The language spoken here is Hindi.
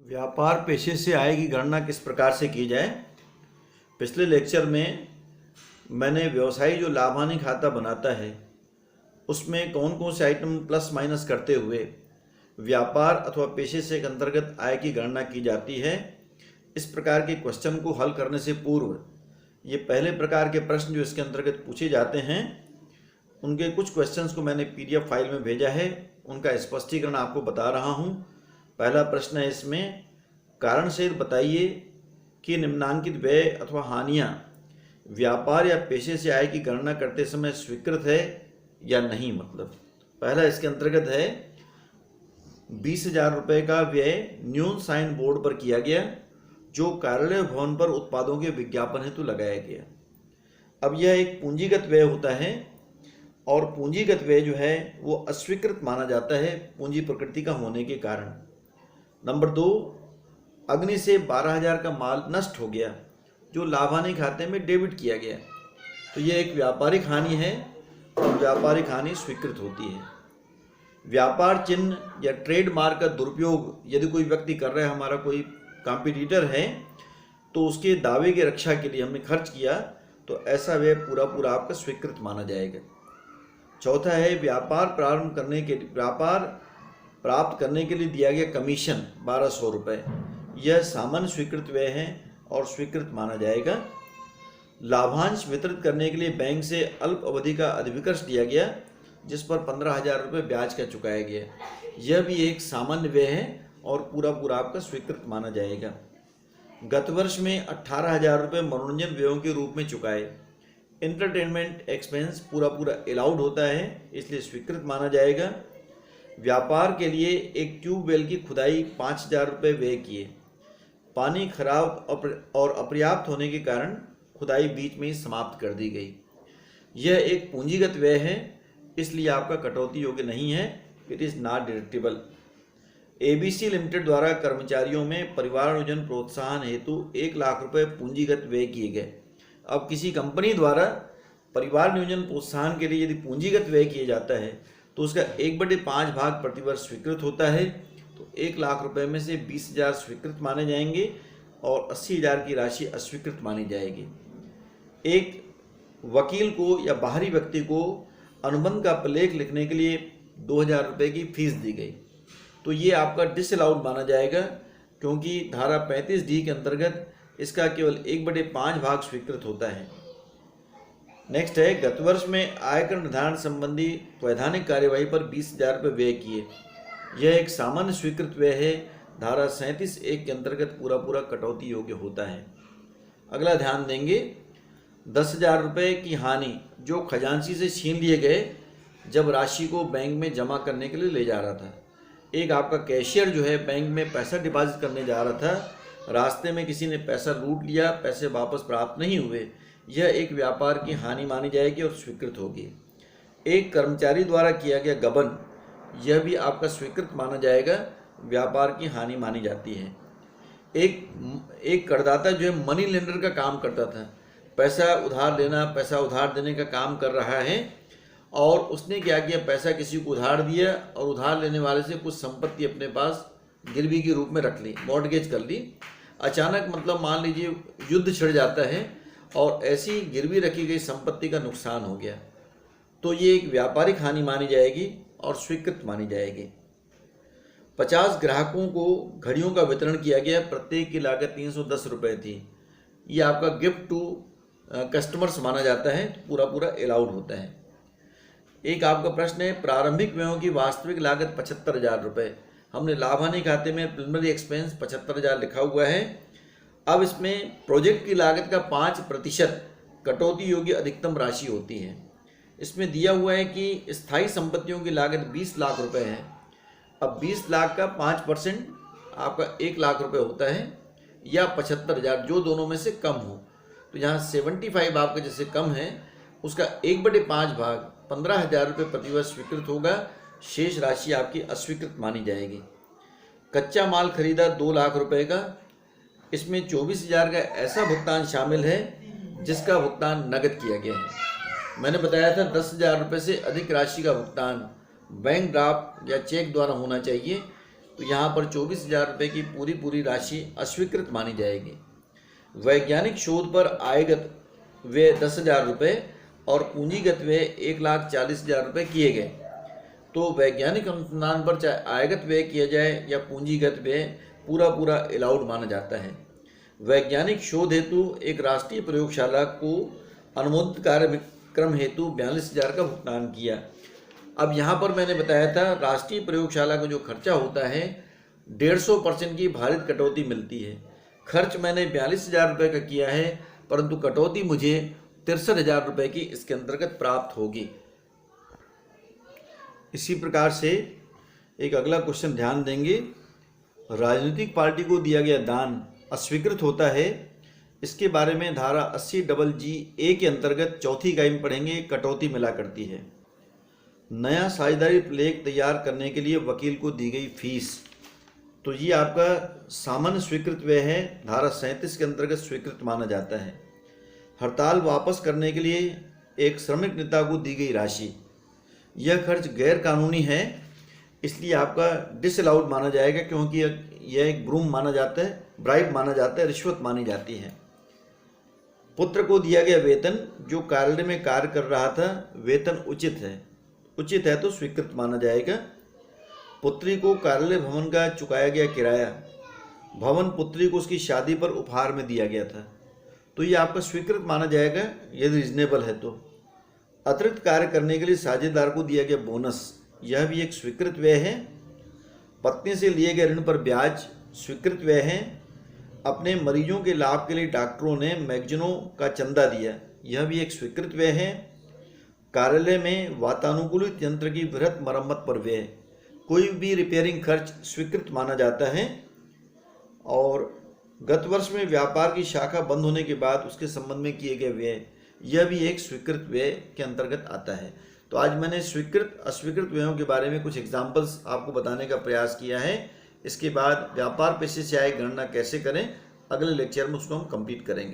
व्यापार पेशे से आय की गणना किस प्रकार से की जाए। पिछले लेक्चर में मैंने व्यवसायी जो लाभ हानि खाता बनाता है उसमें कौन कौन से आइटम प्लस माइनस करते हुए व्यापार अथवा पेशे से अंतर्गत आय की गणना की जाती है। इस प्रकार के क्वेश्चन को हल करने से पूर्व ये पहले प्रकार के प्रश्न जो इसके अंतर्गत पूछे जाते हैं उनके कुछ क्वेश्चंस को मैंने PDF फाइल में भेजा है, उनका स्पष्टीकरण आपको बता रहा हूँ। पहला प्रश्न है इसमें, कारण सहित बताइए कि निम्नांकित व्यय अथवा हानियाँ व्यापार या पेशे से आय की गणना करते समय स्वीकृत है या नहीं। मतलब पहला इसके अंतर्गत है 20,000 रुपये का व्यय न्यून साइन बोर्ड पर किया गया जो कार्यालय भवन पर उत्पादों के विज्ञापन हेतु लगाया गया। अब यह एक पूंजीगत व्यय होता है और पूंजीगत व्यय जो है वो अस्वीकृत माना जाता है पूंजी प्रकृति का होने के कारण। नंबर 2, अग्नि से 12,000 का माल नष्ट हो गया जो लाभ हानि खाते में डेबिट किया गया, तो यह एक व्यापारिक हानि है और व्यापारिक हानि स्वीकृत होती है। व्यापार चिन्ह या ट्रेडमार्क का दुरुपयोग यदि कोई व्यक्ति कर रहा है, हमारा कोई कॉम्पिटिटर है, तो उसके दावे की रक्षा के लिए हमने खर्च किया तो ऐसा व्यय पूरा पूरा आपका स्वीकृत माना जाएगा। चौथा है व्यापार प्राप्त करने के लिए दिया गया कमीशन 1,200 रुपये, यह सामान्य स्वीकृत व्यय है और स्वीकृत माना जाएगा। लाभांश वितरित करने के लिए बैंक से अल्प अवधि का अधिविकर्ष दिया गया जिस पर 15,000 रुपये ब्याज का चुकाया गया, यह भी एक सामान्य व्यय है और पूरा पूरा आपका स्वीकृत माना जाएगा। गत वर्ष में 18,000 रुपये मनोरंजन व्ययों के रूप में चुकाए, एंटरटेनमेंट एक्सपेंस पूरा पूरा अलाउड होता है इसलिए स्वीकृत माना जाएगा। व्यापार के लिए एक ट्यूबवेल की खुदाई 5,000 रुपये व्यय किए, पानी खराब और अपर्याप्त होने के कारण खुदाई बीच में ही समाप्त कर दी गई, यह एक पूंजीगत व्यय है इसलिए आपका कटौती योग्य नहीं है, it is not deductible. ABC limited द्वारा कर्मचारियों में परिवार नियोजन प्रोत्साहन हेतु 1 लाख रुपये पूंजीगत व्यय किए गए। अब किसी कंपनी द्वारा परिवार नियोजन प्रोत्साहन के लिए यदि पूंजीगत व्यय किया जाता है तो उसका 1/5 भाग प्रतिवर्ष स्वीकृत होता है, तो 1 लाख रुपये में से 20,000 स्वीकृत माने जाएंगे और 80,000 की राशि अस्वीकृत मानी जाएगी। एक वकील को या बाहरी व्यक्ति को अनुबंध का प्रलेख लिखने के लिए 2,000 रुपये की फीस दी गई, तो ये आपका डिसअलाउड माना जाएगा क्योंकि धारा 35D के अंतर्गत इसका केवल 1/5 भाग स्वीकृत होता है। नेक्स्ट है, गत वर्ष में आयकर निर्धारण संबंधी वैधानिक कार्यवाही पर 20,000 रुपये व्यय किए, यह एक सामान्य स्वीकृत व्यय है, धारा 37(1) के अंतर्गत पूरा पूरा कटौती योग्य होता है। अगला ध्यान देंगे, 10,000 रुपये की हानि जो खजांची से छीन लिए गए जब राशि को बैंक में जमा करने के लिए ले जा रहा था। एक आपका कैशियर जो है बैंक में पैसा डिपॉजिट करने जा रहा था, रास्ते में किसी ने पैसा लूट लिया, पैसे वापस प्राप्त नहीं हुए, यह एक व्यापार की हानि मानी जाएगी और स्वीकृत होगी। एक कर्मचारी द्वारा किया गया गबन, यह भी आपका स्वीकृत माना जाएगा, व्यापार की हानि मानी जाती है। एक करदाता जो है मनी लेंडर का काम करता था, पैसा उधार लेना पैसा उधार देने का काम कर रहा है और उसने क्या किया, पैसा किसी को उधार दिया और उधार लेने वाले से कुछ संपत्ति अपने पास गिरवी के रूप में रख ली, मॉर्टगेज कर ली। अचानक मतलब मान लीजिए युद्ध छिड़ जाता है और ऐसी गिरवी रखी गई संपत्ति का नुकसान हो गया, तो ये एक व्यापारिक हानि मानी जाएगी और स्वीकृत मानी जाएगी। 50 ग्राहकों को घड़ियों का वितरण किया गया, प्रत्येक की लागत 310 रुपये थी, ये आपका गिफ्ट टू कस्टमर्स माना जाता है, तो पूरा पूरा अलाउड होता है। एक आपका प्रश्न है, प्रारंभिक व्ययों की वास्तविक लागत 75,000 रुपये, हमने लाभ हानि खाते में प्रिलिमिनरी एक्सपेंस 75,000 लिखा हुआ है। अब इसमें प्रोजेक्ट की लागत का 5% कटौती योग्य अधिकतम राशि होती है। इसमें दिया हुआ है कि स्थायी संपत्तियों की लागत 20 लाख रुपये है। अब 20 लाख का 5% आपका 1 लाख रुपये होता है या 75,000, जो दोनों में से कम हो, तो यहाँ 75 आपका जैसे कम है उसका 1/5 भाग 15,000 रुपये प्रतिवर्ष स्वीकृत होगा, शेष राशि आपकी अस्वीकृत मानी जाएगी। कच्चा माल खरीदा 2 लाख रुपए का, इसमें 24,000 का ऐसा भुगतान शामिल है जिसका भुगतान नकद किया गया है। मैंने बताया था 10,000 रुपये से अधिक राशि का भुगतान बैंक ड्राफ्ट या चेक द्वारा होना चाहिए, तो यहाँ पर 24,000 रुपये की पूरी राशि अस्वीकृत मानी जाएगी। वैज्ञानिक शोध पर आयगत व्यय 10,000 रुपये और पूंजीगत व्यय 1,40,000 रुपये किए गए। तो वैज्ञानिक अनुसंधान पर चाहे आयगत व्यय किया जाए या पूंजीगत व्यय, पूरा अलाउड माना जाता है। वैज्ञानिक शोध हेतु एक राष्ट्रीय प्रयोगशाला को अनुमोदित कार्यक्रम हेतु 42,000 का भुगतान किया। अब यहाँ पर मैंने बताया था राष्ट्रीय प्रयोगशाला का जो खर्चा होता है 150% की भारित कटौती मिलती है। खर्च मैंने 42,000 रुपये का किया है, परंतु कटौती मुझे 63,000 रुपये की इसके अंतर्गत प्राप्त होगी। इसी प्रकार से एक अगला क्वेश्चन ध्यान देंगे। राजनीतिक पार्टी को दिया गया दान अस्वीकृत होता है, इसके बारे में धारा 80GG के अंतर्गत चौथी इकाई में पढ़ेंगे। कटौती मिला करती है। नया साझेदारी प्रलेख तैयार करने के लिए वकील को दी गई फीस, तो ये आपका सामान्य स्वीकृत व्यय है, धारा 37 के अंतर्गत स्वीकृत माना जाता है। हड़ताल वापस करने के लिए एक श्रमिक नेता को दी गई राशि, यह खर्च गैर कानूनी है, इसलिए आपका डिसअलाउड माना जाएगा, क्योंकि यह एक ब्रूम माना जाता है, ब्राइब माना जाता है, रिश्वत मानी जाती है। पुत्र को दिया गया वेतन, जो कार्यालय में कार्य कर रहा था, वेतन उचित है तो स्वीकृत माना जाएगा। पुत्री को कार्यालय भवन का चुकाया गया किराया, भवन पुत्री को उसकी शादी पर उपहार में दिया गया था, तो ये आपका स्वीकृत माना जाएगा यदि रीजनेबल है तो। अतिरिक्त कार्य करने के लिए साझेदार को दिया गया बोनस, यह भी एक स्वीकृत व्यय है। पत्नी से लिए गए ऋण पर ब्याज स्वीकृत व्यय है। अपने मरीजों के लाभ के लिए डॉक्टरों ने मैगजीनों का चंदा दिया, यह भी एक स्वीकृत व्यय है। कार्यालय में वातानुकूलित यंत्र की वृहत मरम्मत पर व्यय, कोई भी रिपेयरिंग खर्च स्वीकृत माना जाता है। और गत वर्ष में व्यापार की शाखा बंद होने के बाद उसके संबंध में किए गए व्यय, यह भी एक स्वीकृत व्यय के अंतर्गत आता है। तो आज मैंने स्वीकृत अस्वीकृत व्ययों के बारे में कुछ एग्जाम्पल्स आपको बताने का प्रयास किया है। इसके बाद व्यापार पेशे से आय गणना कैसे करें, अगले लेक्चर में उसको हम कंप्लीट करेंगे।